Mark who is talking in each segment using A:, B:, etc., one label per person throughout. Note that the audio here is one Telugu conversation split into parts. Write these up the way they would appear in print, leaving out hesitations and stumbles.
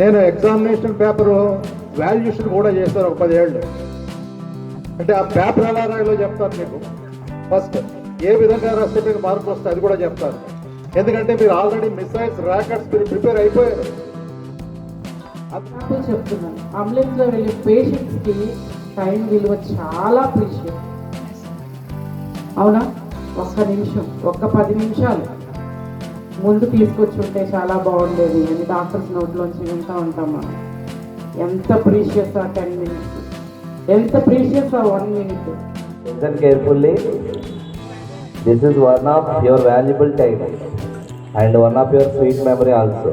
A: నేను ఎగ్జామినేషన్ పేపరు వాల్యుయేషన్ కూడా చేశాను ఒక 10 ఏళ్ళు. అంటే ఆ పేపర్ ఎలా రాయాలో చెప్తాను మీకు. ఫస్ట్ ఏ విధంగా రాస్తే మీకు మార్కులు వస్తాయి అది కూడా చెప్తాను. ఎందుకంటే మీరు ఆల్రెడీ మిసైల్స్ ర్యాకెట్స్ మీరు ప్రిపేర్ అయిపోయారు.
B: చెప్తున్నాను, అంబులెన్స్లో వెళ్ళే పేషెంట్స్కి టైం విలువ చాలా ప్రీషియస్. అవునా? ఒక్క నిమిషం, ఒక్క 10 నిమిషాలు ముందు తీసుకొచ్చి ఉంటే చాలా బాగుండేది అని డాక్టర్స్ నోట్లోంచి వింటూ ఉంటాం మనం. ఎంత ప్రీషియస్ ఆ 10 minutes, ఎంత ప్రీషియస్ ఆ 1 minute.
C: Listen carefully. This is one of your valuable time and one of your sweet memory also.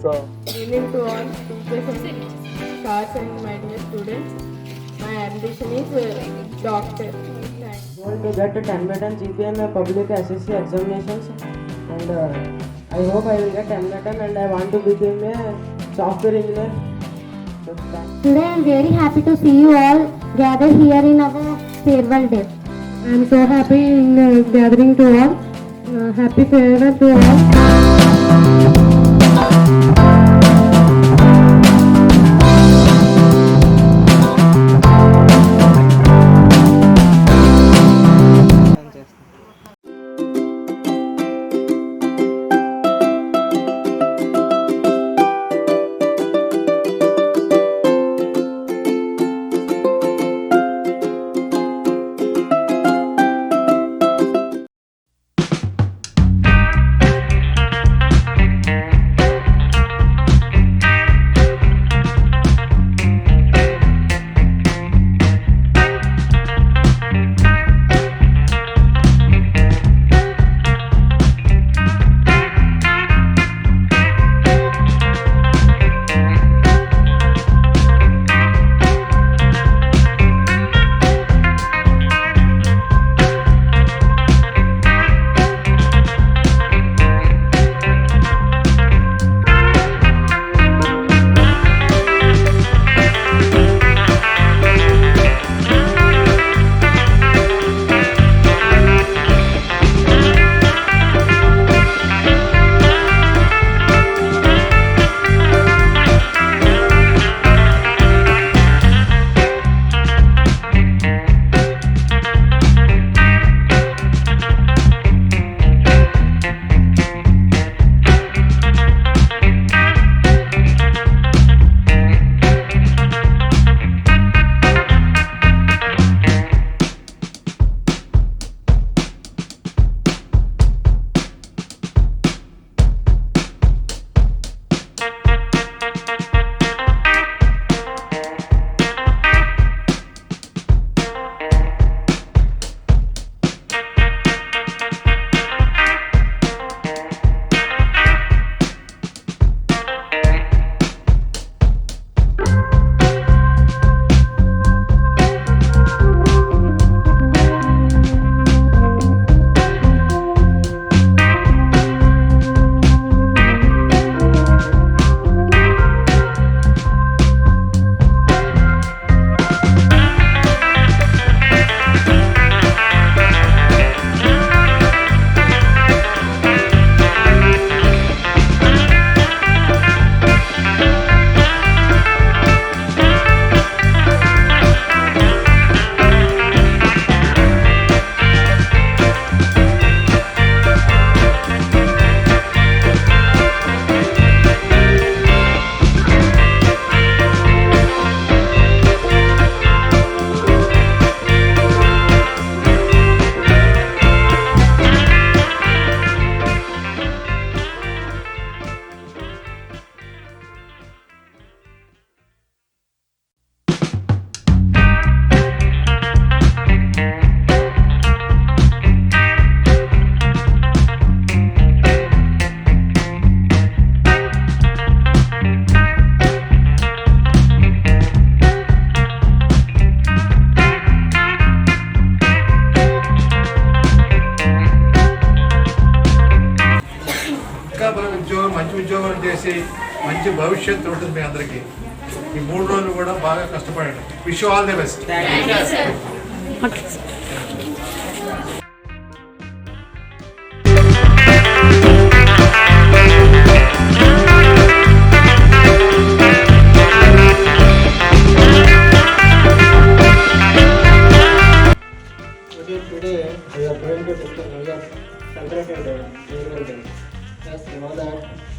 C: So,
D: evening to all teachers and stars and my dear students. My ambition is doctor.
B: Goal to get a 10 meter GPA in public SSC examinations, and I hope I will get 10 meter, and I want to become a software engineer.
E: Today I am very happy to see you all gathered here in our farewell day. I am so happy in gathering to all. Happy farewell to all.
A: మంచి ఉద్యోగం చేసి మంచి భవిష్యత్తు ఉంటుంది మీ అందరికీ. ఈ 3 రోజులు కూడా బాగా కష్టపడండి. Wish you all the best.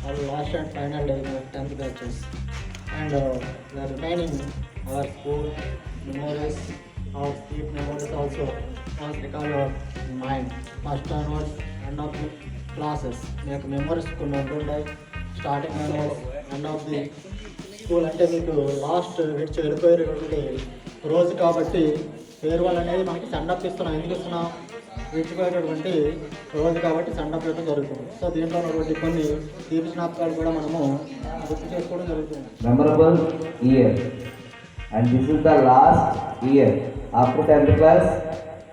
F: our last and final day of 10th batches. And the remaining our school memories, our sweet memories also was recalled in mind. First onwards, end of the classes. మీకు మెమరీస్ కొన్ని ఉంటుంటాయి. Starting end of the school అంటే మీకు లాస్ట్ విడిచి వెళ్ళిపోయేటువంటి రోజు కాబట్టి ఫేర్వెల్ అనేది మనకి సెండప్ ఇస్తున్నాం. ఎందుకు ఇస్తున్నాం? విడిచిపోయేటటువంటి రోజు కాబట్టి సెండప్ ఇవ్వడం జరుగుతుంది. సో దీంట్లో ఉన్నటువంటి కొన్ని తీపి జ్ఞాపకాలు కూడా మనము గుర్తు చేసుకోవడం జరుగుతుంది.
C: Memorable year, and this is the last year. After 10th class,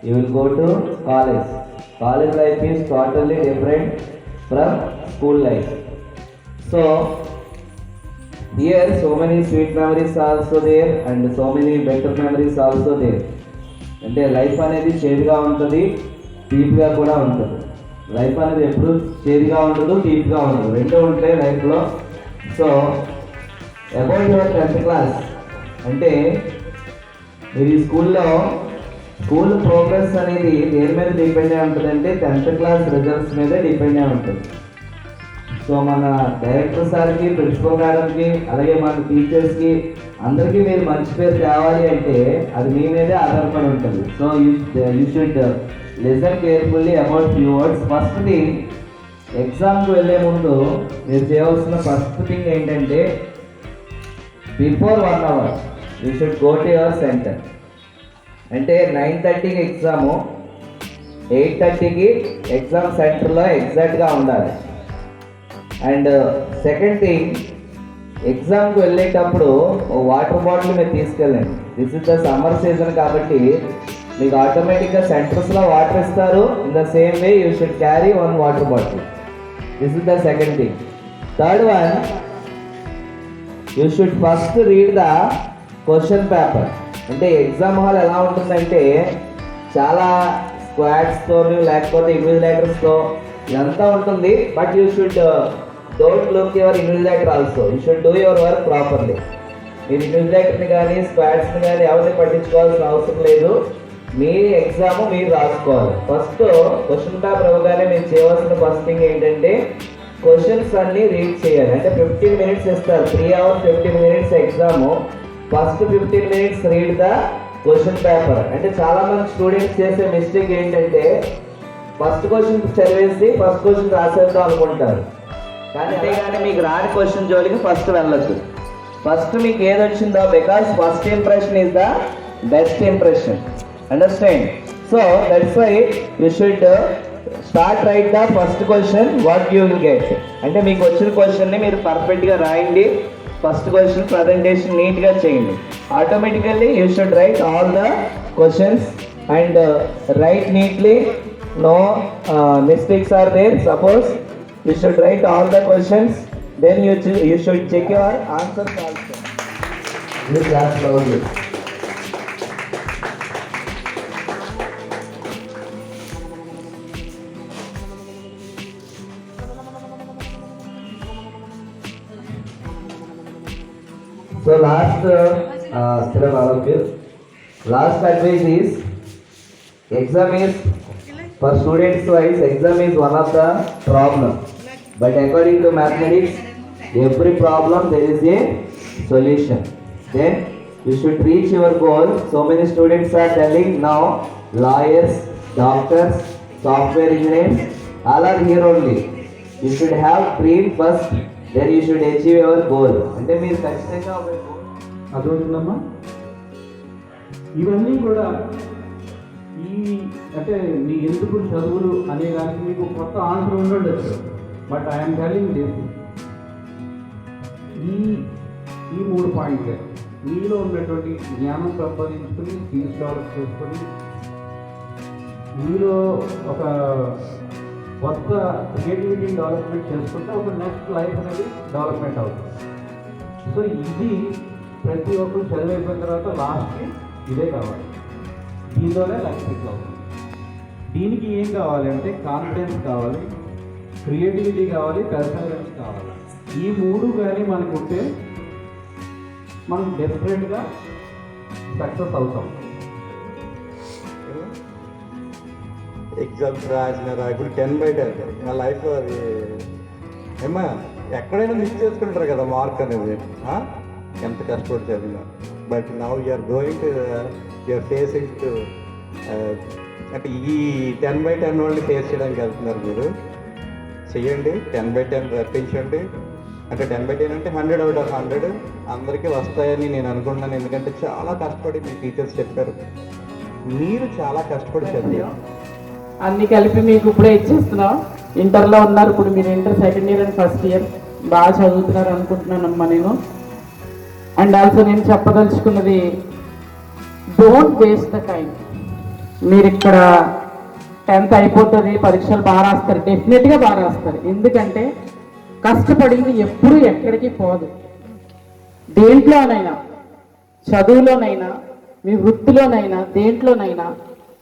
C: you will go to college. College life is totally different from school life. So here so many sweet memories also there and so many better memories also there. అంటే లైఫ్ అనేది చేదుగా ఉంటుంది, తీపిగా కూడా ఉంటుంది. లైఫ్ అనేది ఎప్పుడు చేదుగా ఉండదు, తీపిగా ఉండదు, రెండూ ఉంటాయి లైఫ్లో. So about your 10th class అంటే మీరు ఈ స్కూల్లో స్కూల్ ప్రోగ్రెస్ అనేది దేని మీద డిపెండ్ అయి ఉంటుంది అంటే 10th క్లాస్ రిజల్ట్స్ మీద డిపెండ్ అయి ఉంటుంది. సో మన డైరెక్టర్ సార్కి, ప్రిన్సిపల్ మేడంకి, అలాగే మన టీచర్స్కి అందరికీ మీరు మంచి పేరు తేవాలి అంటే అది మీ మీదే ఆధారపడి ఉంటుంది. So you should listen carefully about few words. First thing, ఎగ్జామ్కి వెళ్ళే ముందు మీరు చేయవలసిన ఫస్ట్ థింగ్ ఏంటంటే before 1 hour you should go to your centre. అంటే 9:30కి ఎగ్జాము, 8:30కి ఎగ్జామ్ సెంటర్లో ఎగ్జాక్ట్గా ఉండాలి. అండ్ సెకండ్ థింగ్, ఎగ్జామ్కి వెళ్ళేటప్పుడు వాటర్ బాటిల్ మీరు తీసుకెళ్ళండి. This is the summer season కాబట్టి మీకు ఆటోమేటిక్గా సెంటర్స్లో వాటర్ ఇస్తారు. In the same way you should carry 1 water bottle. This is the second thing. Third one, you should first read the question paper. అంటే ఎగ్జామ్ హాల్ ఎలా ఉంటుందంటే చాలా స్క్వాడ్స్తో లేకపోతే ఇన్విజిలేటర్స్తో ఇదంతా ఉంటుంది. But you should don't look your invigilator also. You should do your work properly. మీరు ఇన్విజిలేటర్ని కానీ స్క్వాడ్స్ని కానీ ఎవరిని పట్టించుకోవాల్సిన అవసరం లేదు. మీ ఎగ్జామ్ మీరు రాసుకోవాలి. ఫస్ట్ క్వశ్చన్ పేపర్ ఇవ్వగానే మీరు చేయవలసిన ఫస్ట్ థింగ్ ఏంటంటే క్వశ్చన్స్ అన్నీ రీడ్ చేయాలి. అంటే 15 minutes ఇస్తారు, 3 hours 15 minutes exam. First 15 minutes read the question paper. అంటే చాలామంది స్టూడెంట్స్ చేసే మిస్టేక్ ఏంటంటే ఫస్ట్ క్వశ్చన్ చదివేసి ఫస్ట్ క్వశ్చన్ రాసేద్దాం అనుకుంటారు. కానీ మీకు రాని క్వశ్చన్ జోలికి ఫస్ట్ వెళ్ళొద్దు. ఫస్ట్ మీకు ఏది వచ్చిందో, because first impression is the best impression. Understand? So that's why you should start right the first question what you will get. అంటే మీకు వచ్చిన క్వశ్చన్ని మీరు పర్ఫెక్ట్గా రాయండి. ఫస్ట్ క్వశ్చన్ ప్రజెంటేషన్ నీట్గా చేయండి. Automatically you should write all the questions and right neatly. No mistakes are there. Suppose you should write all the questions, then you should check your answers also. This class loudly. So last advice is, exam is, for students wise, exam is one of the problem. But according to mathematics, every problem there is a solution. Then you should reach your goal. So many students are telling now lawyers, doctors, software engineers, all are here only. You should have dream first, then you should achieve your goal. అంటే మీరు ఖచ్చితంగా ఒక goal
A: అర్థమవుతుందమ్మా? ఇవన్నీ కూడా అంటే మీ ఎందుకు చదువులు అనే దానికి మీకు కొత్త ఆన్సర్ ఉండొచ్చు. బట్ ఐఎమ్ టెలింగ్ దిస్, ఈ 3 పాయింట్లే మీలో ఉన్నటువంటి జ్ఞానం సంపాదించుకుని, స్కిల్స్ డెవలప్ చేసుకొని, మీలో ఒక కొత్త క్రియేటివిటీని డెవలప్మెంట్ చేసుకుంటే ఒక నెక్స్ట్ లైఫ్ అనేది డెవలప్మెంట్ అవుతుంది. సో ఇది ప్రతి ఒక్కరు చదివి అయిపోయిన తర్వాత లాస్ట్కి ఇదే కావాలి. దీంతోనే లైఫ్ సెటిల్ అవుతుంది. దీనికి ఏం కావాలి అంటే కాన్ఫిడెన్స్ కావాలి, క్రియేటివిటీ కావాలి, పర్సనలిటీ కావాలి. ఈ 3 కానీ మనకు ఉంటే మనం డెఫినెట్గా సక్సెస్ అవుతాం.
F: ఎగ్జామ్స్ రాసిన ఇప్పుడు 10/10 నా లైఫ్లో అది ఏమా
G: ఎక్కడైనా మిస్ చేసుకుంటారు కదా మార్క్ అనేది, ఎంత కష్టపడి చదివినా. But now you're going to you're facing to అంటే ఈ 10/10 వాళ్ళని ఫేస్ చేయడానికి వెళ్తున్నారు మీరు. చెయ్యండి, 10/10 రప్పించండి. అంటే 10/10 అంటే 100 out of 100 అందరికీ వస్తాయని నేను అనుకుంటున్నాను. ఎందుకంటే చాలా కష్టపడి మీ టీచర్స్ చెప్పారు, మీరు చాలా కష్టపడి చదివారు.
B: అన్ని కలిపి మీకు ఇప్పుడే ఇచ్చేస్తున్నాం. ఇంటర్లో ఉన్నారు ఇప్పుడు మీరు, inter second year and first year బాగా చదువుతున్నారు అనుకుంటున్నానమ్మా నేను. అండ్ ఆల్సో నేను చెప్పదలుచుకున్నది, డోంట్ వేస్ట్ ద టైం. మీరు ఇక్కడ 10th అయిపోతుంది, పరీక్షలు బాగా రాస్తారు, డెఫినెట్గా బాగా రాస్తారు. ఎందుకంటే కష్టపడింది ఎప్పుడు ఎక్కడికి పోదు. దేంట్లోనైనా, చదువులోనైనా, మీ వృత్తిలోనైనా, దేంట్లోనైనా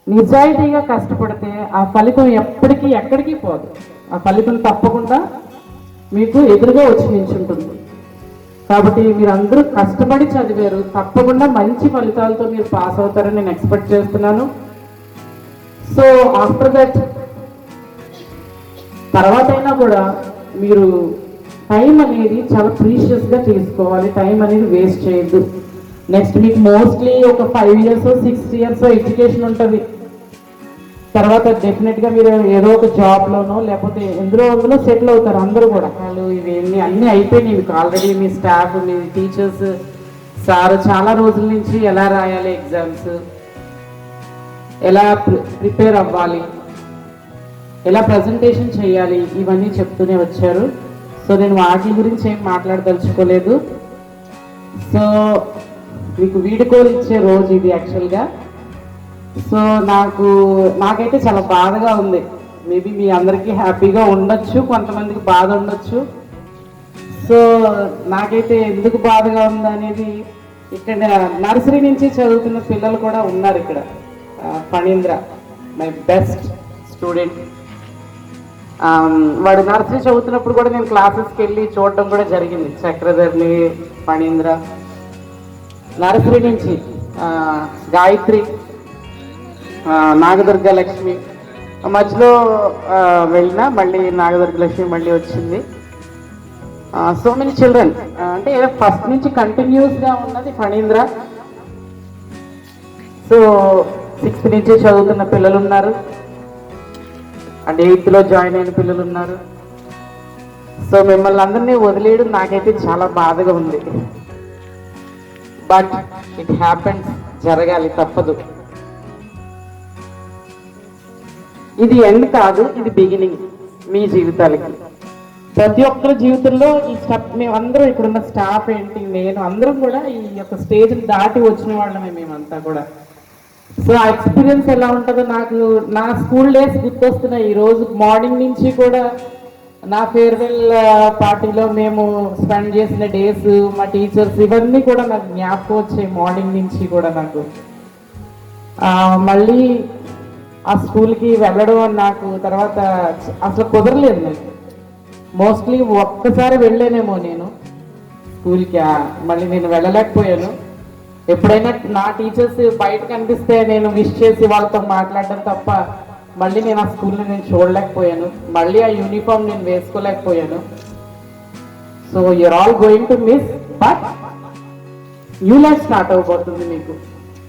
B: నిజాయితీగా కష్టపడితే ఆ ఫలితం ఎప్పటికీ ఎక్కడికి పోదు. ఆ ఫలితం తప్పకుండా మీకు ఎదురుగా వచ్చి నిల్చుంటుంది. కాబట్టి మీరు అందరూ కష్టపడి చదివారు, తప్పకుండా మంచి ఫలితాలతో మీరు పాస్ అవుతారని నేను ఎక్స్పెక్ట్ చేస్తున్నాను. సో ఆఫ్టర్ దట్ తర్వాత అయినా కూడా మీరు టైం అనేది చాలా ప్రీషియస్గా తీసుకోవాలి. టైం అనేది వేస్ట్ చేయొద్దు. నెక్స్ట్ మీకు మోస్ట్లీ ఒక 5 years 6 years ఎడ్యుకేషన్ ఉంటుంది. తర్వాత డెఫినెట్గా మీరు ఏదో ఒక జాబ్లోనో లేకపోతే అందులో సెటిల్ అవుతారు అందరూ కూడా. వాళ్ళు ఇవన్నీ అన్నీ అయిపోయినాయి మీకు ఆల్రెడీ. మీ స్టాఫ్, మీ టీచర్స్, సార్ చాలా రోజుల నుంచి ఎలా రాయాలి ఎగ్జామ్స్, ఎలా ప్రిపేర్ అవ్వాలి, ఎలా ప్రజెంటేషన్ చేయాలి, ఇవన్నీ చెప్తూనే వచ్చారు. సో నేను వాటి గురించి ఏం మాట్లాడదలుచుకోలేదు. సో మీకు వీడుకోలు ఇచ్చే రోజు ఇది యాక్చువల్గా. సో నాకైతే చాలా బాధగా ఉంది. మేబీ మీ అందరికీ హ్యాపీగా ఉండొచ్చు, కొంతమందికి బాధ ఉండొచ్చు. సో నాకైతే ఎందుకు బాధగా ఉంది అనేది, ఇక్కడ నర్సరీ నుంచి చదువుతున్న పిల్లలు కూడా ఉన్నారు ఇక్కడ. Phanindra my best student. వాడు నర్సరీ చదువుతున్నప్పుడు కూడా నేను క్లాసెస్కి వెళ్ళి చూడటం కూడా జరిగింది. చక్రధర్ని, ఫణీంద్ర, నర్సరీ నుంచి గాయత్రి, నాగదుర్గ లక్ష్మి, మధ్యలో వెళ్ళినా మళ్ళీ నాగదుర్గ లక్ష్మి మళ్ళీ వచ్చింది. సో మెనీ చిల్డ్రన్, అంటే ఫస్ట్ నుంచి కంటిన్యూస్గా ఉన్నది ఫణీంద్ర. సో 6th నుంచి చదువుతున్న పిల్లలు ఉన్నారు, అండ్ 8th జాయిన్ అయిన పిల్లలు ఉన్నారు. సో మిమ్మల్ని అందరినీ వదిలేయడం నాకైతే చాలా బాధగా ఉంది. బట్ ఇట్ హ్యాపెన్స్, జరగాలి, తప్పదు. ఇది ఎండ్ కాదు, ఇది బిగినింగ్ మీ జీవితాలకి. ప్రతి ఒక్కరి జీవితంలో ఈ స్టెప్, మేమందరం ఇక్కడున్న స్టాఫ్ ఏంటి, నేను అందరం కూడా ఈ యొక్క స్టేజ్ని దాటి వచ్చిన వాళ్ళమే మేమంతా కూడా. సో ఆ ఎక్స్పీరియన్స్ ఎలా ఉంటుందో నాకు నా స్కూల్ డేస్ గుర్తొస్తున్నాయి. ఈరోజు మార్నింగ్ నుంచి కూడా నా ఫేర్వెల్ పార్టీలో మేము స్పెండ్ చేసిన డేస్, మా టీచర్స్, ఇవన్నీ కూడా నాకు జ్ఞాపకం వచ్చాయి మార్నింగ్ నుంచి కూడా నాకు. మళ్ళీ ఆ స్కూల్కి వెళ్ళడం నాకు తర్వాత అసలు కుదరలేదు. నాకు మోస్ట్లీ ఒక్కసారి వెళ్ళానేమో నేను స్కూల్కి, మళ్ళీ నేను వెళ్ళలేకపోయాను. ఎప్పుడైనా నా టీచర్స్ బయట కనిపిస్తే నేను విష్ చేసి వాళ్ళతో మాట్లాడడం తప్ప మళ్ళీ నేను ఆ స్కూల్ని నేను చూడలేకపోయాను. మళ్ళీ ఆ యూనిఫామ్ నేను వేసుకోలేకపోయాను. So you're all going to miss, but new life start అవబోతుంది మీకు.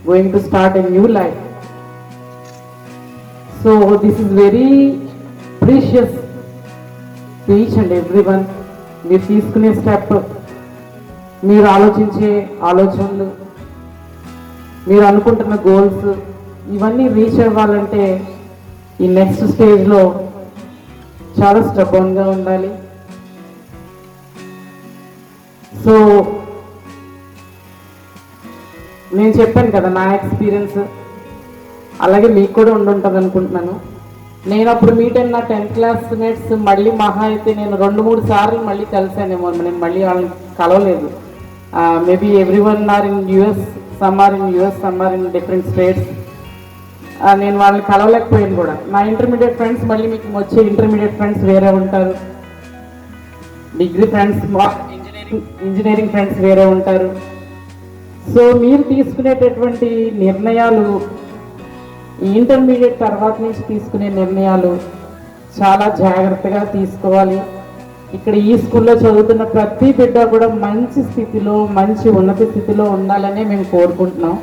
B: Going to start a new life. So this is very precious to each and every one. మీరు తీసుకునే స్టెప్, మీరు ఆలోచించే ఆలోచనలు, మీరు అనుకుంటున్న గోల్స్, ఇవన్నీ రీచ్ అవ్వాలంటే ఈ నెక్స్ట్ స్టేజ్లో చాలా స్ట్రబన్గా ఉండాలి. సో నేను చెప్పాను కదా నా ఎక్స్పీరియన్స్, అలాగే మీకు కూడా ఉండుంటుంది అనుకుంటున్నాను. నేను అప్పుడు మీట్ అయిన నా 10th class మేట్స్ మళ్ళీ మహా అయితే నేను 2-3 సార్లు మళ్ళీ కలిసానేమో. నేను మళ్ళీ వాళ్ళని కలవలేదు. Maybe everyone are in US, some are in US, some are in different states. నేను వాళ్ళని కలవలేకపోయాను కూడా. నా ఇంటర్మీడియట్ ఫ్రెండ్స్ మళ్ళీ మీకు వచ్చే ఇంటర్మీడియట్ ఫ్రెండ్స్ వేరే ఉంటారు, డిగ్రీ ఫ్రెండ్స్, ఇంజనీరింగ్ ఫ్రెండ్స్ వేరే ఉంటారు. సో మీరు తీసుకునేటటువంటి నిర్ణయాలు, ఇంటర్మీడియట్ తర్వాత నుంచి తీసుకునే నిర్ణయాలు చాలా జాగ్రత్తగా తీసుకోవాలి. ఇక్కడ ఈ స్కూల్లో చదువుతున్న ప్రతి బిడ్డ కూడా మంచి స్థితిలో, మంచి ఉన్నత స్థితిలో ఉండాలని మేము కోరుకుంటున్నాం.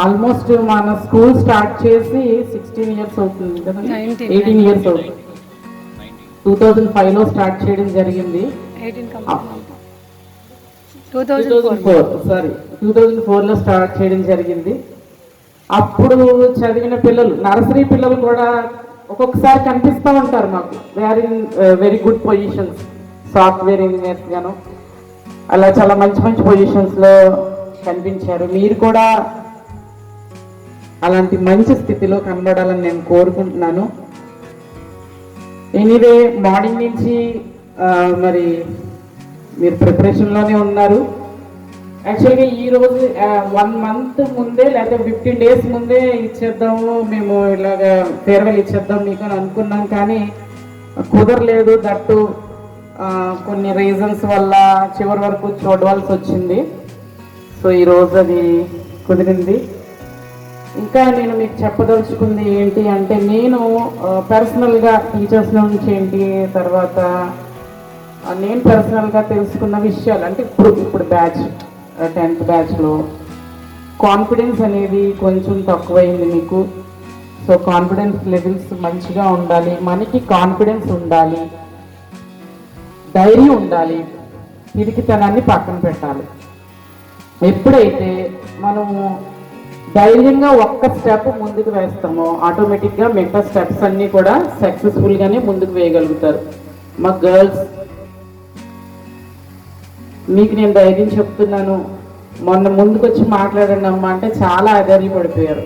B: ఆల్మోస్ట్ మన స్కూల్ స్టార్ట్ చేసి 16 ఇయర్స్ అవుతుంది కదా, 18 ఇయర్స్ అవుతుంది. 2005లో స్టార్ట్ చేయడం జరిగింది. 2004లో స్టార్ట్ చేయడం జరిగింది. అప్పుడు చదివిన పిల్లలు, నర్సరీ పిల్లలు కూడా ఒక్కొక్కసారి కనిపిస్తూ ఉంటారు మాకు. They are in very good positions, software engineers గాను అలా చాలా మంచి మంచి పొజిషన్స్లో కనిపించారు. మీరు కూడా అలాంటి మంచి స్థితిలో కనబడాలని నేను కోరుకుంటున్నాను. ఎనీవే మార్నింగ్ నుంచి మరి మీరు ప్రిపరేషన్లోనే ఉన్నారు. యాక్చువల్గా ఈరోజు 1 మంత్ ముందే లేకపోతే 15 డేస్ ముందే ఇచ్చేద్దాము, మేము ఇలాగ ఫేర్వెల్ ఇచ్చేద్దాం మీకు అని అనుకున్నాం, కానీ కుదరలేదు. దట్టు కొన్ని రీజన్స్ వల్ల చివరి వరకు చూడవలసి వచ్చింది. సో ఈరోజు అది కుదిరింది. ఇంకా నేను మీకు చెప్పదలుచుకుంది ఏంటి అంటే, నేను పర్సనల్గా టీచర్స్ నుంచి ఏంటి, తర్వాత నేను పర్సనల్గా తెలుసుకున్న విషయాలు అంటే ఇప్పుడు బ్యాచ్ 10th బ్యాచ్లో కాన్ఫిడెన్స్ అనేది కొంచెం తక్కువైంది మీకు. సో కాన్ఫిడెన్స్ లెవెల్స్ మంచిగా ఉండాలి, మనకి కాన్ఫిడెన్స్ ఉండాలి, ధైర్యం ఉండాలి, పిరికితనాన్ని పక్కన పెట్టాలి. ఎప్పుడైతే మనము ధైర్యంగా ఒక్క స్టెప్ ముందుకు వేస్తామో ఆటోమేటిక్గా మిగతా స్టెప్స్ అన్నీ కూడా సక్సెస్ఫుల్గానే ముందుకు వేయగలుగుతారు. మా గర్ల్స్, మీకు నేను ధైర్యం చెప్తున్నాను. మొన్న ముందుకు వచ్చి మాట్లాడండి అమ్మా అంటే చాలా ఆధార్యపడిపోయారు.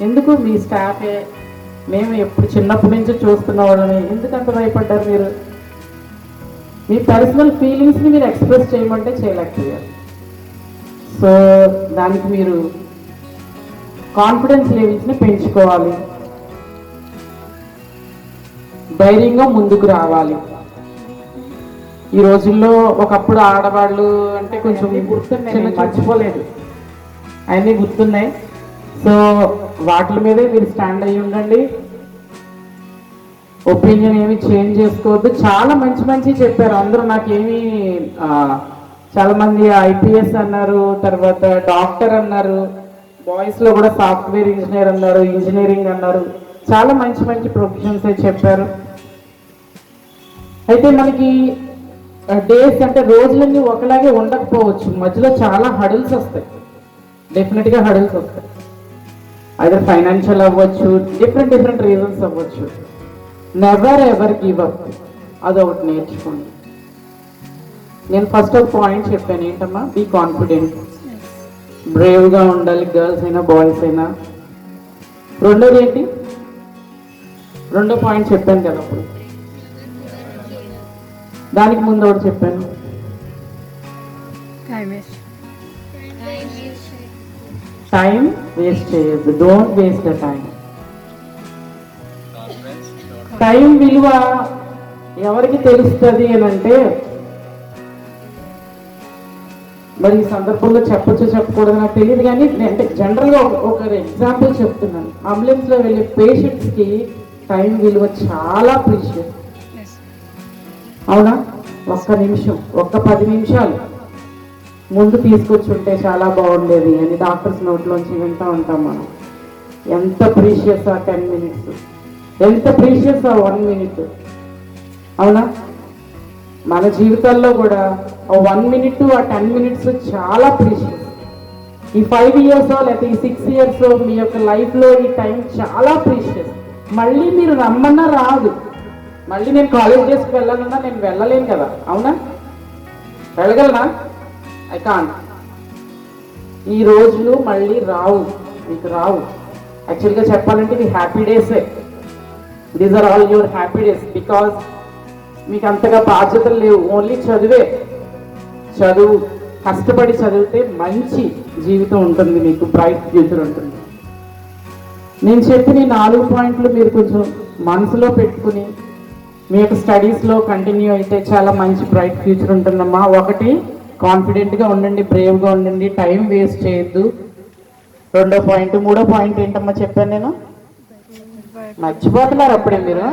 B: ఎందుకు? మీ స్టాఫే, మేము ఎప్పుడు చిన్నప్పటి నుంచి చూస్తున్న వాళ్ళని, ఎందుకంత భయపడ్డారు మీరు? మీ పర్సనల్ ఫీలింగ్స్ని మీరు ఎక్స్ప్రెస్ చేయమంటే చేయలేకపోయారు. సో దానికి మీరు కాన్ఫిడెన్స్ లెవెల్స్ని పెంచుకోవాలి, ధైర్యంగా ముందుకు రావాలి. ఈ రోజుల్లో ఒకప్పుడు ఆడవాళ్ళు అంటే కొంచెం గుర్తున్నాయి, మర్చిపోలేదు, అన్నీ గుర్తున్నాయి. సో వాటి మీదే మీరు స్టాండ్ అయ్యి ఉండండి, ఒపీనియన్ ఏమి చేంజ్ చేసుకోవద్దు. చాలా మంచి మంచి చెప్పారు అందరూ. నాకేమి చాలా మంది IPS అన్నారు, తర్వాత డాక్టర్ అన్నారు, బాయ్స్లో కూడా సాఫ్ట్వేర్ ఇంజనీర్ అన్నారు, ఇంజనీరింగ్ అన్నారు. చాలా మంచి మంచి ప్రొఫెషన్స్ చెప్పారు. అయితే మనకి డేస్ అంటే రోజులన్నీ ఒకలాగే ఉండకపోవచ్చు, మధ్యలో చాలా హడిల్స్ వస్తాయి, డెఫినెట్గా హడిల్స్ వస్తాయి. అదే ఫైనాన్షియల్ అవ్వచ్చు, డిఫరెంట్ రీజన్స్ అవ్వచ్చు. నెవర్ ఎవర్ గివ్ అప్, అదొకటి నేర్చుకోండి. నేను ఫస్ట్ ఒక పాయింట్ చెప్పాను, ఏంటమ్మా? బీ కాన్ఫిడెంట్, బ్రేవ్గా ఉండాలి, గర్ల్స్ అయినా బాయ్స్ అయినా. రెండోది ఏంటి? రెండో పాయింట్ చెప్పాను కదా అప్పుడు, దానికి ముందు ఒకటి చెప్పాను, టైం వేస్ట్ చేయొద్దు. Don't waste the time. Time విలువ ఎవరికి తెలుస్తుంది అని అంటే, మరి ఈ సందర్భంలో చెప్పకూడదు నాకు తెలియదు, కానీ అంటే జనరల్గా ఒక ఎగ్జాంపుల్ చెప్తున్నాను. అంబులెన్స్లో వెళ్ళే పేషెంట్స్కి టైం విలువ చాలా ప్రీషియస్. అవునా? ఒక్క నిమిషం, ఒక్క 10 నిమిషాలు ముందు తీసుకొచ్చి ఉంటే చాలా బాగుండేది అని డాక్టర్స్ నోట్లోంచి వింటూ ఉంటాం మనం. ఎంత ప్రీషియస్ ఆ 10 మినిట్స్, ఎంత ప్రీషియస్ ఆ 1 మినిట్. అవునా? మన జీవితాల్లో కూడా ఆ 1 మినిట్, ఆ 10 మినిట్స్ చాలా ప్రీషియస్. ఈ 5 ఇయర్స్ లేకపోతే ఈ 6 ఇయర్స్ మీ యొక్క లైఫ్లో ఈ టైం చాలా ప్రీషియస్. మళ్ళీ మీరు రమ్మన్నా రాదు. మళ్ళీ నేను కాలేజ్ డేస్కి వెళ్ళాలన్నా నేను వెళ్ళలేను కదా, అవునా? వెళ్ళగలనా? I can't. ఈ రోజులు మళ్ళీ రావు, మీకు రావు. యాక్చువల్గా చెప్పాలంటే ఇవి హ్యాపీ డేసే. These are all your happy days. Because మీకు అంతగా బాధ్యతలు లేవు, ఓన్లీ చదువే. చదువు, కష్టపడి చదివితే మంచి జీవితం ఉంటుంది, మీకు బ్రైట్ ఫ్యూచర్ ఉంటుంది. నేను చెప్పిన 4 పాయింట్లు మీరు కొంచెం మనసులో పెట్టుకుని మీ యొక్క స్టడీస్లో కంటిన్యూ అయితే చాలా మంచి బ్రైట్ ఫ్యూచర్ ఉంటుందమ్మా. ఒకటి, కాన్ఫిడెంట్గా ఉండండి, బ్రేవ్గా ఉండండి, టైం వేస్ట్ చేయొద్దు. రెండో పాయింట్. మూడో పాయింట్ ఏంటమ్మా చెప్పాను నేను? మర్చిపోతున్నారు అప్పుడే మీరు.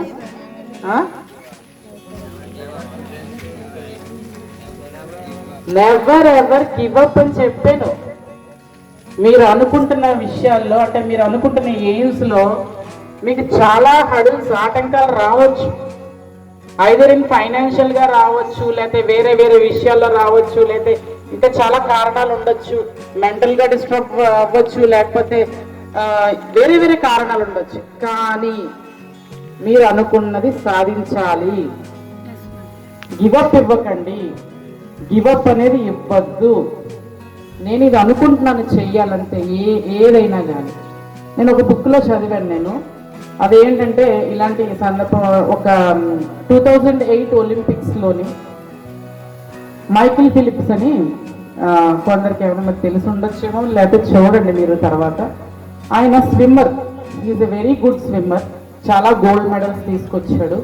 B: నెవర్ ఎవర్ గివ్ అప్ అని చెప్పాను. మీరు అనుకుంటున్న విషయాల్లో అంటే మీరు అనుకుంటున్న ఎయిమ్స్లో మీకు చాలా హడిల్స్ ఆటంకాలు రావచ్చు. ఐదర్ ఇన్ ఫైనాన్షియల్గా రావచ్చు, లేకపోతే వేరే వేరే విషయాల్లో రావచ్చు, లేకపోతే ఇంకా చాలా కారణాలు ఉండొచ్చు. మెంటల్గా డిస్టర్బ్ అవ్వచ్చు, లేకపోతే వేరే వేరే కారణాలు ఉండొచ్చు. కానీ మీరు అనుకున్నది సాధించాలి. గివప్ ఇవ్వకండి. గివప్ అనేది ఇవ్వద్దు. నేను ఇది అనుకుంటున్నాను చెయ్యాలంటే ఏదైనా కానీ. నేను ఒక బుక్లో చదివాను. అదేంటంటే ఇలాంటి సందర్భం ఒక 2008 ఒలింపిక్స్లోని మైకిల్ ఫిలిప్స్ అని కొందరికి ఎవరైనా తెలిసి ఉండొచ్చేమో, లేకపోతే చూడండి మీరు తర్వాత. ఆయన swimmer, is a very good swimmer. చాలా గోల్డ్ మెడల్స్ తీసుకొచ్చాడు.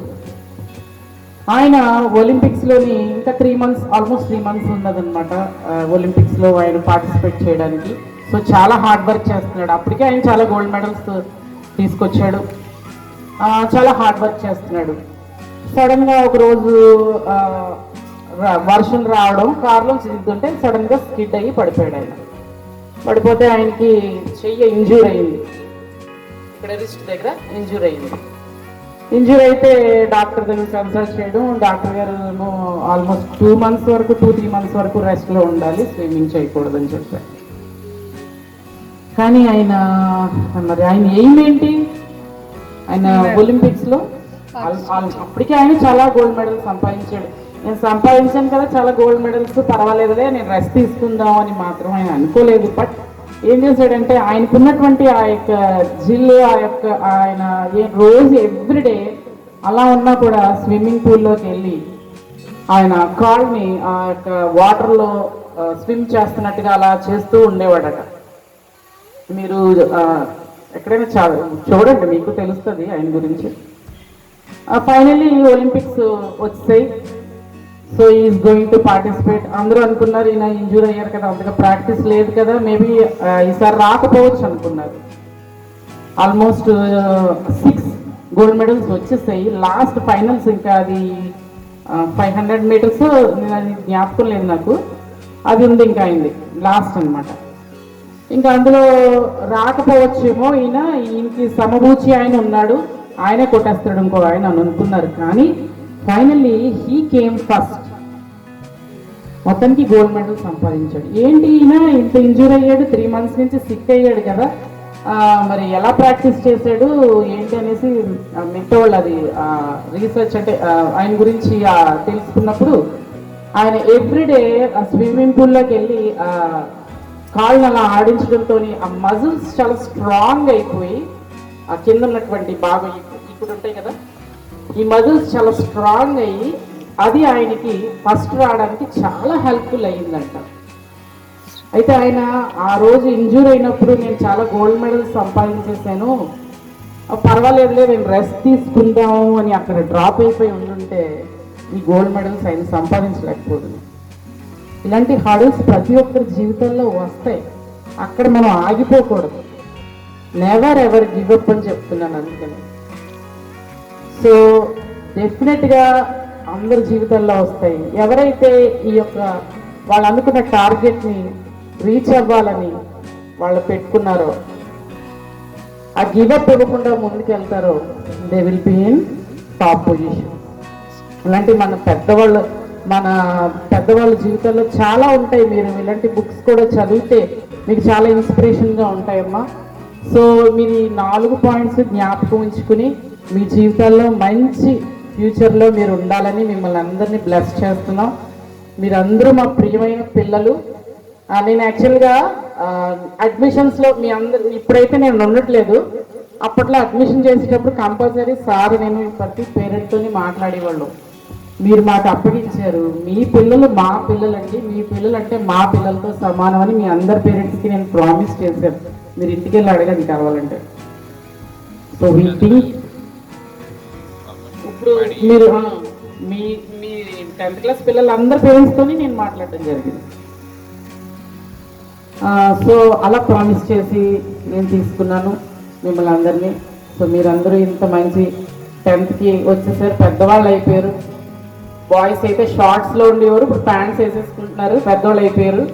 B: ఆయన ఒలింపిక్స్లోని ఇంకా 3 months, ఆల్మోస్ట్ 3 months ఉన్నదన్నమాట ఒలింపిక్స్లో ఆయన పార్టిసిపేట్ చేయడానికి. సో చాలా హార్డ్ వర్క్ చేస్తున్నాడు. అప్పటికే ఆయన చాలా గోల్డ్ మెడల్స్ తీసుకొచ్చాడు. చాలా హార్డ్ వర్క్ చేస్తున్నాడు. సడన్గా ఒకరోజు వర్షం రావడం, కార్లో తిరుగుతుంటే సడన్గా స్కిడ్ అయ్యి పడిపోయాడు. ఆయన పడిపోతే ఆయనకి చెయ్యి ఇంజూర్ అయింది. ఇక్కడ రిస్ట్ దగ్గర ఇంజూర్ అయింది. ఇంజూర్ అయితే డాక్టర్ దగ్గర కన్సల్ట్ చేయడం, డాక్టర్ గారు ఆల్మోస్ట్ 2-3 months వరకు రెస్ట్లో ఉండాలి, స్విమ్మింగ్ చేయకూడదని చెప్పారు. కానీ ఆయన ఎయిమ్ ఏంటి? ఆయన ఒలింపిక్స్లో అప్పటికే ఆయన చాలా గోల్డ్ మెడల్స్ సంపాదించాడు. నేను సంపాదించాను కదా చాలా గోల్డ్ మెడల్స్, పర్వాలేదులే నేను రెస్ట్ తీసుకుందాం అని మాత్రం ఆయన అనుకోలేదు. బట్ ఏం చేశాడంటే ఆయనకున్నటువంటి ఆ యొక్క జిల్లు, ఆయన రోజు ఎవ్రీడే అలా ఉన్నా కూడా స్విమ్మింగ్ పూల్లోకి వెళ్ళి ఆయన కాల్ని ఆ యొక్క వాటర్లో స్విమ్ చేస్తున్నట్టుగా అలా చేస్తూ ఉండేవాడట. మీరు ఎక్కడైనా చూడండి, మీకు తెలుస్తుంది ఆయన గురించి. ఫైనల్లీ ఒలింపిక్స్ వచ్చాయి. So is going to participate. అందరూ అనుకున్నారు ఈయన ఇంజూర్ అయ్యారు కదా, అంతగా ప్రాక్టీస్ లేదు కదా, మేబీ ఈసారి రాకపోవచ్చు అనుకున్నారు. ఆల్మోస్ట్ 6 గోల్డ్ మెడల్స్ వచ్చేసాయి. లాస్ట్ ఫైనల్స్ ఇంకా అది 500 meters, అది జ్ఞాపకం లేదు నాకు, అది ఉంది ఇంకా అయింది లాస్ట్ అనమాట. ఇంకా అందులో రాకపోవచ్చేమో, ఈయనకి సమభూచి ఆయన ఉన్నాడు, ఆయనే కొట్టేస్తాడు ఇంకో ఆయన అని అనుకున్నారు. కానీ ఫైనల్లీ హీ కేమ్ ఫస్ట్. మొత్తానికి గోల్డ్ మెడల్ సంపాదించాడు. ఏంటి ఈయన ఇంత ఇంజూర్ అయ్యాడు, 3 months నుంచి సిక్ అయ్యాడు కదా, మరి ఎలా ప్రాక్టీస్ చేశాడు ఏంటి అనేసి మిగతా వాళ్ళు అది రీసెర్చ్ అంటే ఆయన గురించి తెలుసుకున్నప్పుడు ఆయన ఎవ్రీడే ఆ స్విమ్మింగ్ పూల్లోకి వెళ్ళి కాళ్ళని అలా ఆడించడంతో ఆ మజిల్స్ చాలా స్ట్రాంగ్ అయిపోయి ఆ కింద ఉన్నటువంటి బాగా ఇప్పుడు ఉంటాయి కదా, ఈ మజిల్స్ చాలా స్ట్రాంగ్ అయ్యి అది ఆయనకి ఫస్ట్ రావడానికి చాలా హెల్ప్ఫుల్ అయ్యిందంట. అయితే ఆయన ఆ రోజు ఇంజూర్ అయినప్పుడు నేను చాలా గోల్డ్ మెడల్స్ సంపాదించేసాను, పర్వాలేదులే నేను రెస్ట్ తీసుకుందాము అని అక్కడ డ్రాప్ అయిపోయి ఉండుంటే ఈ గోల్డ్ మెడల్స్ ఆయన సంపాదించలేకపోతుంది. ఇలాంటి హడల్స్ ప్రతి ఒక్కరి జీవితంలో వస్తాయి, అక్కడ మనం ఆగిపోకూడదు. నెవర్ ఎవర్ గివ్ అప్ అని చెప్తున్నాను అందుకని. సో డెఫినెట్గా అందరి జీవితాల్లో వస్తాయి. ఎవరైతే ఈ యొక్క వాళ్ళు అనుకున్న టార్గెట్ని రీచ్ అవ్వాలని వాళ్ళు పెట్టుకున్నారో, ఆ గివప్ ఇవ్వకుండా ముందుకెళ్తారో, they will be in top position. ఇలాంటి మన పెద్దవాళ్ళ జీవితాల్లో చాలా ఉంటాయి. మీరు ఇలాంటి బుక్స్ కూడా చదివితే మీకు చాలా ఇన్స్పిరేషన్గా ఉంటాయమ్మా. సో మీరు ఈ 4 points జ్ఞాపకం ఉంచుకుని మీ జీవితాల్లో మంచి ఫ్యూచర్లో మీరు ఉండాలని మిమ్మల్ని అందరినీ బ్లెస్ చేస్తున్నాం. మీరందరూ మా ప్రియమైన పిల్లలు. నేను యాక్చువల్గా అడ్మిషన్స్లో మీ అందరు ఇప్పుడైతే నేను ఉండట్లేదు, అప్పట్లో అడ్మిషన్ చేసేటప్పుడు కంపల్సరీ సార్ నేను ప్రతి పేరెంట్తో మాట్లాడేవాళ్ళు. మీరు మాకు అప్పగించారు, మీ పిల్లలు మా పిల్లలండి, మీ పిల్లలు అంటే మా పిల్లలతో సమానం అని మీ అందరి పేరెంట్స్కి నేను ప్రామిస్ చేశాను. మీరు ఇంటికి వెళ్ళి అడగండి కావాలంటే. సో వీ థింక్ ఇప్పుడు మీరు మీ 10th class పిల్లలందరి పేరెంట్స్తో నేను మాట్లాడడం జరిగింది. సో అలా ప్రామిస్ చేసి నేను తీసుకున్నాను మిమ్మల్ని అందరినీ. సో మీరందరూ ఇంత మంచి 10th వచ్చేసరి పెద్దవాళ్ళు అయిపోయారు, బాయ్స్ అయితే షార్ట్స్లో ఉండేవారు, ఇప్పుడు ప్యాంట్స్ వేసేసుకుంటున్నారు, పెద్దోళ్ళు అయిపోయారు.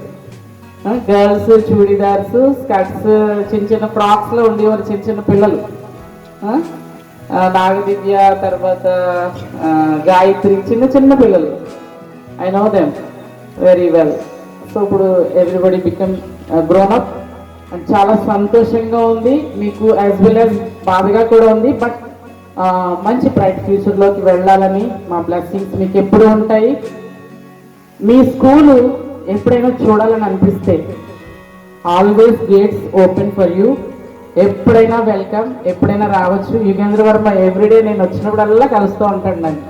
B: గర్ల్స్ చూడీదార్స్, స్కర్ట్స్, చిన్న చిన్న ఫ్రాక్స్లో ఉండేవారు చిన్న చిన్న పిల్లలు. నాగదివ్య, తర్వాత గాయత్రి, చిన్న చిన్న పిల్లలు. I know them very well. So ఇప్పుడు ఎవ్రీబడి బికమ్ గ్రోన్ అప్. చాలా సంతోషంగా ఉంది మీకు, యాజ్ వెల్ యాజ్ బాధగా కూడా ఉంది. బట్ మంచి బ్రైట్ ఫ్యూచర్లోకి వెళ్ళాలని మా బ్లెస్సింగ్స్ మీకు ఎప్పుడు ఉంటాయి. మీ స్కూలు ఎప్పుడైనా చూడాలని అనిపిస్తే always gates open for you. ఎప్పుడైనా వెల్కమ్, ఎప్పుడైనా రావచ్చు. యుగేంద్ర వర్మ ఎవ్రీడే నేను వచ్చినప్పుడల్లా కలుస్తూ ఉంటాడు నన్ను,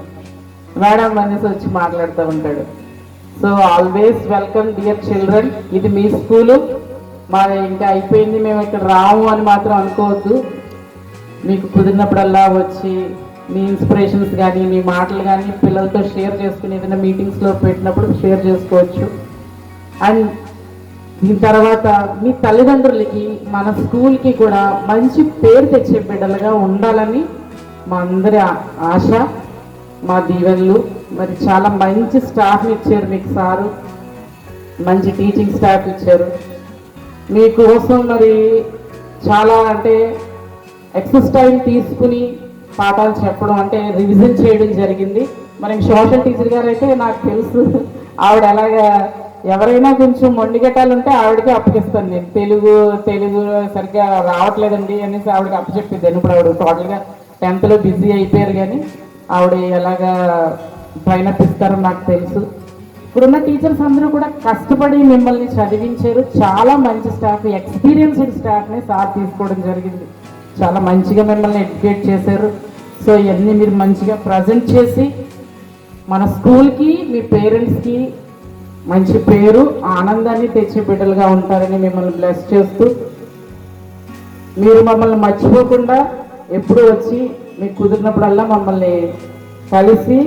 B: మేడం అనేసి వచ్చి మాట్లాడుతూ ఉంటాడు. So always welcome dear children. ఇది మీ స్కూలు, మాది ఇంకా అయిపోయింది, మేము ఇక్కడ రాము అని మాత్రం అనుకోవద్దు. మీకు కుదిరినప్పుడల్లా వచ్చి మీ ఇన్స్పిరేషన్స్ కానీ మీ మాటలు కానీ పిల్లలతో షేర్ చేసుకుని ఏదైనా మీటింగ్స్లో పెట్టినప్పుడు షేర్ చేసుకోవచ్చు. అండ్ దీని తర్వాత మీ తల్లిదండ్రులకి మన స్కూల్కి కూడా మంచి పేరు తెచ్చే బిడ్డలుగా ఉండాలని మా అందరి ఆశ, మా దీవెనలు. మరి చాలా మంచి స్టాఫ్ ఇచ్చారు మీకు సారు, మంచి టీచింగ్ స్టాఫ్ ఇచ్చారు మీకోసం. మరి చాలా అంటే ఎక్సెస్ టైం తీసుకుని పాఠాలు చెప్పడం అంటే రివిజన్ చేయడం జరిగింది. మరి సోషల్ టీచర్ గారు అయితే నాకు తెలుసు, ఆవిడ ఎలాగా ఎవరైనా కొంచెం మొండిగట్టాలంటే ఆవిడకి అప్పగిస్తాను నేను. తెలుగు సరిగ్గా రావట్లేదండి అనేసి ఆవిడకి అప్పచెప్పిద్దాను. ఇప్పుడు ఆవిడ టోటల్గా 10th బిజీ అయిపోయారు, కానీ ఆవిడ ఎలాగా ట్రైన్ అప్ ఇస్తారో నాకు తెలుసు. ఇప్పుడున్న టీచర్స్ అందరూ కూడా కష్టపడి మిమ్మల్ని చదివించారు. చాలా మంచి స్టాఫ్, ఎక్స్పీరియన్స్డ్ స్టాఫ్ని సార్ తీసుకోవడం జరిగింది. చాలా మంచిగా మిమ్మల్ని ఎడ్యుకేట్ చేశారు. సో ఇవన్నీ మీరు మంచిగా ప్రజెంట్ చేసి మన స్కూల్కి, మీ పేరెంట్స్కి మంచి పేరు, ఆనందాన్ని తెచ్చే బిడ్డలుగా ఉంటారని మిమ్మల్ని బ్లెస్ చేస్తూ, మీరు మమ్మల్ని మర్చిపోకుండా ఎప్పుడు వచ్చి మీకు కుదిరినప్పుడల్లా మమ్మల్ని కలిసి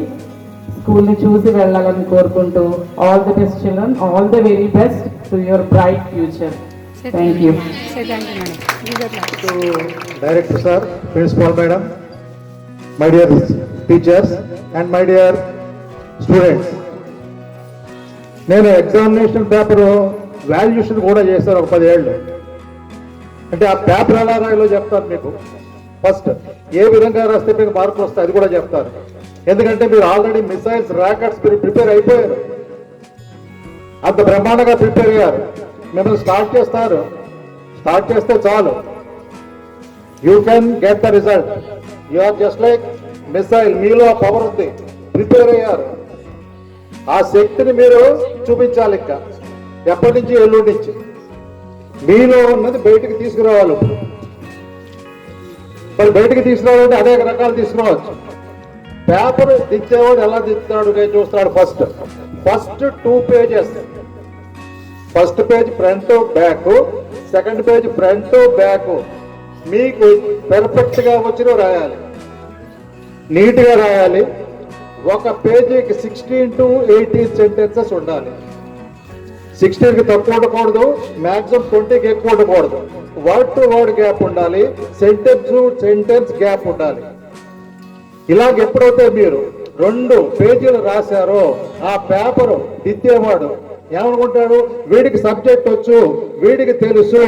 B: స్కూల్ని చూసి వెళ్ళాలని కోరుకుంటూ, all the best children, all the very best to your bright future. Thank you.
A: Director sir, Principal Madam, my dear teachers and my dear students. నేను ఎగ్జామినేషన్ పేపర్ వాల్యుయేషన్ కూడా చేశాను ఒక 10 ఏళ్ళు. అంటే ఆ పేపర్ ఎలా రాయాలో చెప్తాను మీకు. ఫస్ట్ ఏ విధంగా రాస్తే మీకు మార్కులు వస్తాయి అది కూడా చెప్తారు. ఎందుకంటే మీరు ఆల్రెడీ మిసైల్స్, రాకెట్స్ మీరు ప్రిపేర్ అయిపోయారు, అంత బ్రహ్మాండంగా ప్రిపేర్ అయ్యారు. మిమ్మల్ని స్టార్ట్ చేస్తారు, స్టార్ట్ చేస్తే చాలు, you can get the result. You are just like missile, మీలో ఆ పవర్ ఉంది, ప్రిపేర్ అయ్యారు. ఆ శక్తిని మీరు చూపించాలి. ఇంకా ఎప్పటి నుంచి? ఎల్లుండి నుంచి మీలో ఉన్నది బయటికి తీసుకురావాలి. మరి బయటికి తీసుకురావాలంటే అనేక రకాలు తీసుకురావచ్చు. పేపర్ దించేవాడు ఎలా దించుతాడు నేను చూస్తాడు. First 2 pages, first page front back, second page front back. మీకు పెర్ఫెక్ట్ గా వచ్చిన రాయాలి, నీట్ గా రాయాలి. ఒక పేజీకి 16 to 18 సెంటెన్సెస్ ఉండాలి. 16కి తక్కువ ఉండకూడదు, మాక్సిమం 20కి ఎక్కువ ఉండకూడదు. వర్డ్ టు వర్డ్ గ్యాప్ ఉండాలి, సెంటెన్స్ టు సెంటెన్స్ గ్యాప్ ఉండాలి. ఇలాగ ఎప్పుడైతే మీరు 2 పేజీలు రాశారో ఆ పేపరు దిద్దేవాడు ఏమనుకుంటాడు, వీడికి సబ్జెక్ట్ వచ్చు, వీడికి తెలుసు,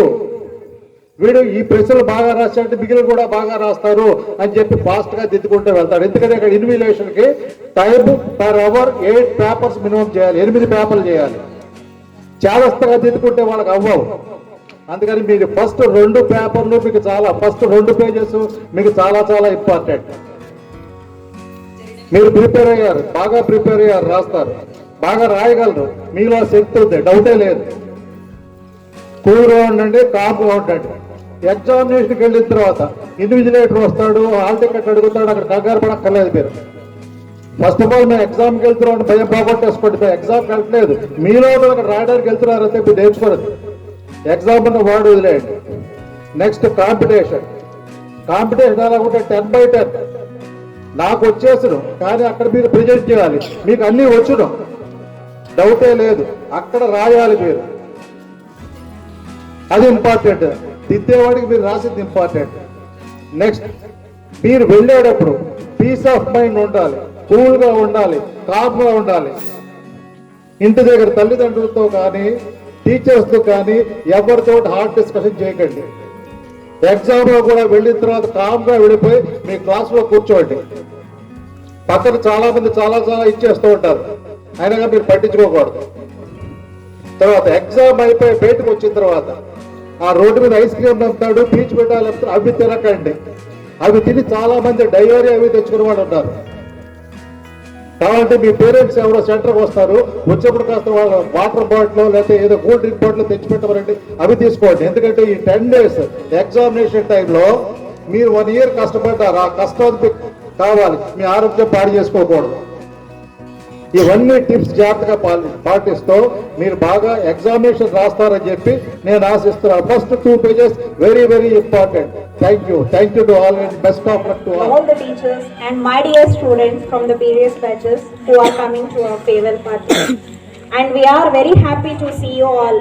A: వీడు ఈ ప్రశ్నలు బాగా రాశాడంటే మిగిలిన కూడా బాగా రాస్తారు అని చెప్పి ఫాస్ట్ గా దిద్దుకుంటూ వెళ్తాడు. ఎందుకంటే ఇక్కడ ఇన్విలేషన్ కి time per hour 8 papers minimum చేయాలి, 8 పేపర్లు చేయాలి. చాలాస్తగా దిద్దుకుంటే వాళ్ళకి అవ్వవు. అందుకని మీరు ఫస్ట్ 2 పేపర్లు మీకు చాలా, ఫస్ట్ 2 పేజెస్ మీకు చాలా చాలా ఇంపార్టెంట్. మీరు ప్రిపేర్ అయ్యారు, బాగా ప్రిపేర్ అయ్యారు, రాస్తారు, బాగా రాయగలరు, మీలో శక్తి ఉంది, డౌటే లేదు. కూల్గా ఉండండి, కామ్గా ఉండండి. ఎగ్జామినేషన్కి వెళ్ళిన తర్వాత ఇన్విజిలేటర్ వస్తాడు, హాల్ టికెట్ అడుగుతాడు, అక్కడ కంగారు పడక్కర్లేదు. మీరు ఫస్ట్ ఆఫ్ ఆల్ మేము ఎగ్జామ్కి వెళ్తున్నాం భయం పోగొట్టేసుకోండి. ఎగ్జామ్కి వెళ్ళట్లేదు, మీలో అక్కడ రాయడానికి వెళ్తున్నారు అంటే ఇప్పుడు నేర్చుకోలేదు. ఎగ్జామ్ అన్న వాడు వదిలేయండి. నెక్స్ట్ కాంపిటీషన్ ఎలా ఉంటే 10/10 నాకు వచ్చేసడం, కానీ అక్కడ మీరు ప్రెజెంట్ చేయాలి. మీకు అన్నీ వచ్చును, డౌటే లేదు, అక్కడ రాయాలి మీరు, అది ఇంపార్టెంట్. దిద్దేవాడికి మీరు రాసింది ఇంపార్టెంట్. నెక్స్ట్ మీరు వెళ్ళేటప్పుడు పీస్ ఆఫ్ మైండ్ ఉండాలి. కూల్గా ఉండాలి, కామ్గా ఉండాలి. ఇంటి దగ్గర తల్లిదండ్రులతో కానీ టీచర్స్తో కానీ ఎవరితో హార్డ్ డిస్కషన్ చేయకండి. ఎగ్జామ్లో కూడా వెళ్ళిన తర్వాత కామ్గా వెళ్ళిపోయి మీ క్లాస్లో కూర్చోండి. పక్కన చాలా మంది చాలా ఇచ్చేస్తూ ఉంటారు, అయినా మీరు పట్టించుకోకూడదు. తర్వాత ఎగ్జామ్ అయిపోయి బయటకు వచ్చిన తర్వాత ఆ రోడ్డు మీద ఐస్ క్రీమ్ అమ్ముతాడు, పీచు పెట్టాలి అమ్ముతాడు, అవి తినకండి. అవి తిని చాలా మంది డయోరియా అవి తెచ్చుకునే వాళ్ళు ఉన్నారు. కాబట్టి మీ పేరెంట్స్ ఎవరో సెంటర్కి వస్తారు, వచ్చేప్పుడు కాస్త వాళ్ళ వాటర్ బాటిల్ లేకపోతే ఏదో కూల్ డ్రింక్ బాటిల్ తెచ్చిపెట్టమనండి, అవి తీసుకోండి. ఎందుకంటే ఈ 10 days ఎగ్జామినేషన్ టైంలో మీరు 1 year కష్టపడ్డారు, ఆ కష్టం కావాలి, మీ ఆరోగ్యం పాడు చేసుకోకూడదు. ఇవన్నీ టిప్స్ జాగ్రత్తగా పాటిస్తూ మీరు బాగా ఎగ్జామినేషన్ రాస్తారని చెప్పి నేను ఆశిస్తున్నాను. First 2 pages very very important. Thank you to all and best of luck to
H: all the teachers and my dear students from the various batches who are coming to our farewell party. And we are very happy to see you all.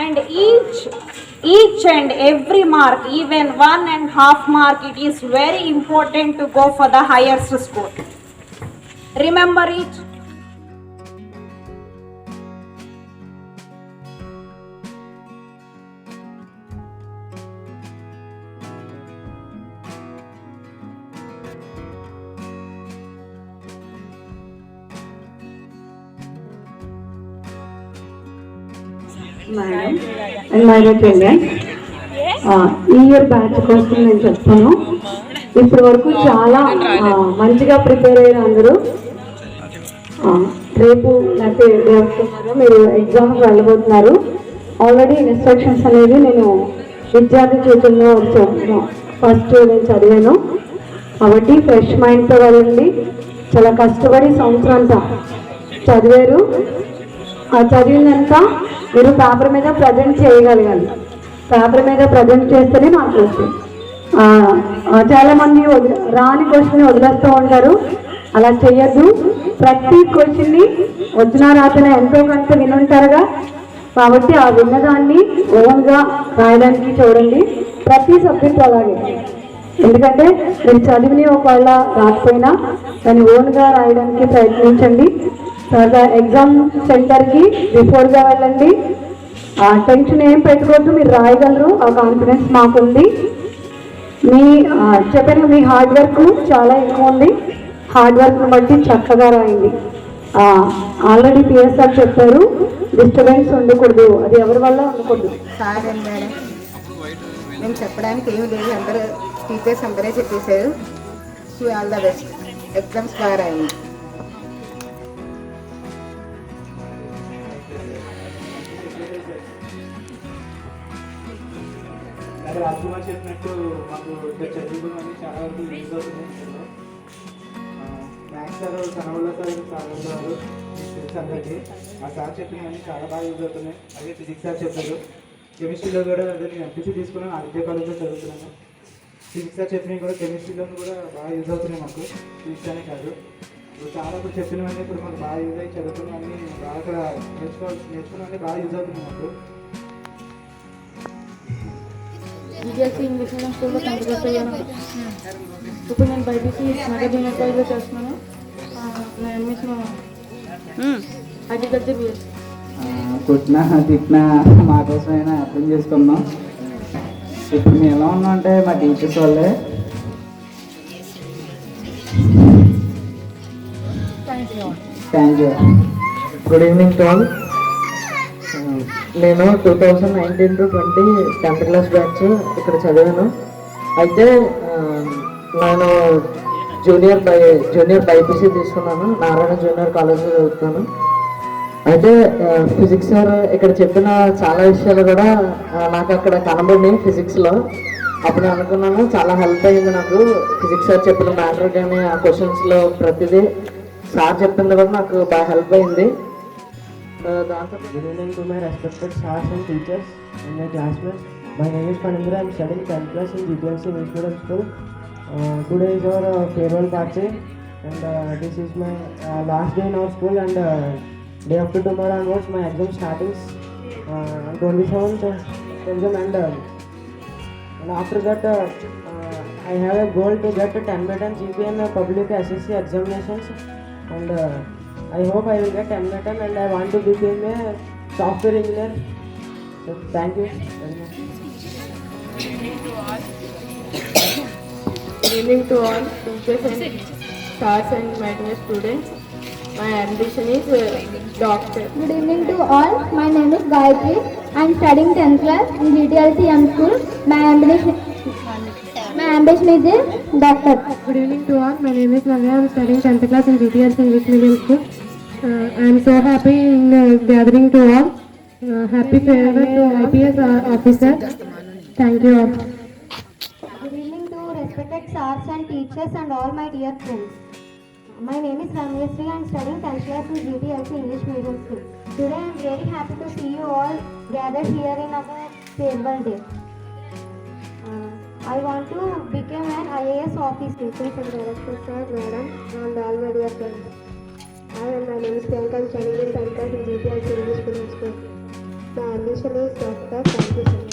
H: And each and every mark, even 1.5 mark, it is very important to go for the highest score. Remember it.
I: Madam and my dear children, ఈ ఇయర్ బ్యాచ్ కోసం నేను చెప్తాను. ఇప్పటి వరకు చాలా మంచిగా ప్రిపేర్ అయ్యారు అందరూ. రేపు లేకపోతే మీరు ఎగ్జామ్కి వెళ్ళబోతున్నారు. ఆల్రెడీ ఇన్స్ట్రక్షన్స్ అనేది నేను విద్యార్థి చేతుల్లో ఫస్ట్ నేను చదివాను. కాబట్టి ఫ్రెష్ మైండ్తో వెళ్ళండి. చాలా కష్టపడి సంవత్సరం అంతా చదివారు. ఆ చదివినంతా మీరు పేపర్ మీద ప్రజెంట్ చేయగలగాలి. పేపర్ మీద ప్రజెంట్ చేస్తేనే మార్కులు వస్తాయి. చాలామంది రాని క్వశ్చన్ వదిలేస్తూ ఉంటారు, అలా చెయ్యొద్దు. ప్రతి క్వశ్చన్ని వచ్చినా రాతనే ఎంతో కొంత వినుంటారుగా, కాబట్టి ఆ విన్నదాన్ని ఓన్గా రాయడానికి చూడండి. ప్రతి సబ్జెక్ట్ అలాగే, ఎందుకంటే మీరు చదివిని ఒకవేళ రాకపోయినా దాన్ని ఓన్గా రాయడానికి ప్రయత్నించండి. తర్వాత ఎగ్జామ్ సెంటర్కి బిఫోర్గా వెళ్ళండి. ఆ టెన్షన్ ఏం పెట్టుకోవద్దు, మీరు రాయగలరు, ఆ కాన్ఫిడెన్స్ మాకుంది. చెప్పాను మీ హార్డ్ వర్క్ చాలా ఎక్కువ ఉంది. హార్డ్ వర్క్ని బట్టి చక్కగా రాయండి. ఆల్రెడీ పిఎస్ఆర్ చెప్పారు, డిస్టర్బెన్స్ ఉండకూడదు, అది ఎవరి వల్ల ఉండకూడదు.
J: సార్ అండ్ మేడం మేము చెప్పడానికి ఏమి లేదు, అందరూ టీచర్స్ అందరే చెప్పేశారు. ఆల్ ద బెస్ట్, ఎగ్జామ్స్ బాగా రాయండి.
F: రాజకుమార్ చెప్పినట్టు మాకు చదువుకుని చాలా వరకు యూజ్ అవుతుంది. మ్యాథ్స్ సార్ కనవల్ల సార్ ఉన్నారు తెలుసు అందరికీ. ఆ సార్ చెప్పినవన్నీ చాలా బాగా యూజ్ అవుతున్నాయి. అలాగే ఫిజిక్స్ సార్ చెప్పారు. కెమిస్ట్రీలో కూడా అదే నేను ఎంపీసీ తీసుకున్నాను, ఆదిత్య కాలేజ్లో చదువుతున్నాను. ఫిజిక్స్ సార్ చెప్పినవి కూడా కెమిస్ట్రీలో కూడా బాగా యూజ్ అవుతున్నాయి మాకు. ఫిజిక్స్ అనే కాదు, ఇప్పుడు చాలా ఇప్పుడు చెప్పినవన్నీ ఇప్పుడు మాకు బాగా యూజ్ అయ్యి చదువుకున్నవన్నీ బాగా అక్కడ నేర్చుకున్నవన్నీ బాగా యూజ్ అవుతున్నాయి మాకు.
D: విజయశ్రీ ఇంగ్లీష్ మీడియం స్కూల్లో 10th క్లాస్ అయ్యాను. ఇప్పుడు నేను బైపీసీ నగర్ జూనియర్ కాలేజ్లో చేస్తున్నాను. నా ఎంఎస్ అగ్రికల్చర్ బిఎస్.
K: పుట్టినా తిట్టినా మా కోసమైనా అర్థం చేసుకున్నాం. ఇప్పుడు మేము ఎలా ఉన్నాం అంటే మా టీచర్స్ వాళ్ళే. Thank you. Good evening to all. నేను 2019 to 20 10th క్లాస్ బ్యాచ్ ఇక్కడ చదివాను. అయితే నేను జూనియర్ బైపీసీ తీసుకున్నాను, నారాయణ జూనియర్ కాలేజ్లో చదువుతున్నాను. అయితే ఫిజిక్స్ సార్ ఇక్కడ చెప్పిన చాలా విషయాలు కూడా నాకు అక్కడ కనబడినాయి ఫిజిక్స్లో. అప్పుడు నేను అనుకున్నాను చాలా హెల్ప్ అయింది నాకు ఫిజిక్స్ సార్ చెప్పిన మ్యాటర్ కానీ ఆ క్వశ్చన్స్లో ప్రతిదీ సార్ చెప్పింది కూడా నాకు బాగా హెల్ప్ అయింది.
L: Good evening to my respected stars and teachers and my classmates. My name is Panindra. I am studying 10th class in GPLC English Medium School. Today is our farewell party, and this is my last day in our school. And day after tomorrow onwards, my exam starting on 27th exam, and after that I have a goal to get a 10 by 10 GPA in public SSC examinations, and I hope I will get 10 by 10, and I want to become a software engineer. So thank you very much.
D: Good evening to all teachers and stars and my dear students. My ambition is doctor.
E: Good evening to all. My name is Gayatri. I am studying 10th class in GTLCM school. My ambition is a doctor. Good evening to all. My name is Navya. I am studying 10th class in GTLC English Medium School. I am so happy in gathering to all. Happy farewell to IPS officer. Thank you all. Good evening to respected stars and teachers and all my dear friends. My name is Ramyasri. I am studying 10th class in GTLC English Medium School. Today I am very happy to see you all gathered here in our farewell day. I want to become an IAS officer. Teachers and directors, sir, madam, and all my dear friends. My name is Priyanka. I am studying in 10th class in GTLC English Medium School. My ambition is doctor. Thank you so much.